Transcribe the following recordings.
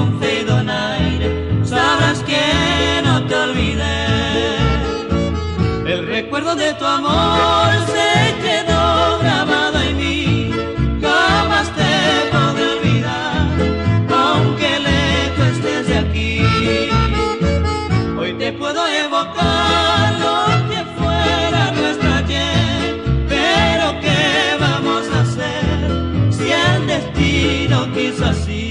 con fe y donaire, sabrás que no te olvidé. El recuerdo de tu amor se quedó grabado en mí, jamás te podré olvidar, aunque lejos estés de aquí. Hoy te puedo evocar lo que fuera nuestro ayer, pero ¿qué vamos a hacer si el destino quiso así?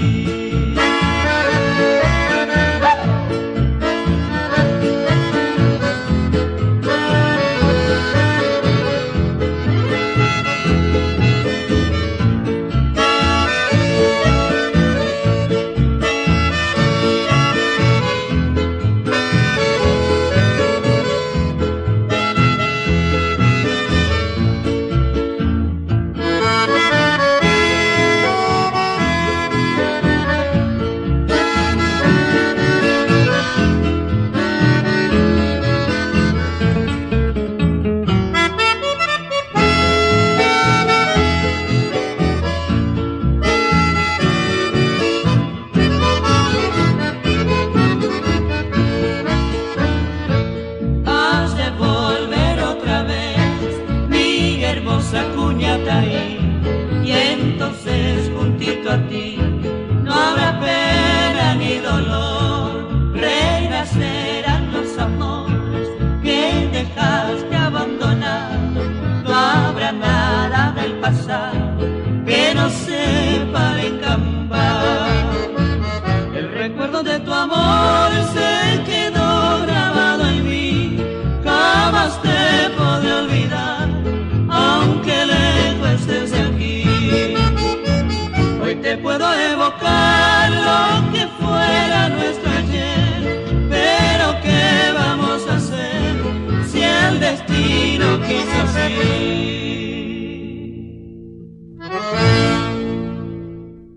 Y entonces juntito a ti no habrá pena ni dolor, renacerán los amores que dejaste abandonados, no habrá nada del pasado que nos separe en cambiar. El recuerdo de tu amor se quedó grabado en mí, jamás te podré olvidar, aunque lejos estés de aquí. Hoy te puedo evocar lo que fuera nuestro ayer, pero ¿qué vamos a hacer si el destino quiso así?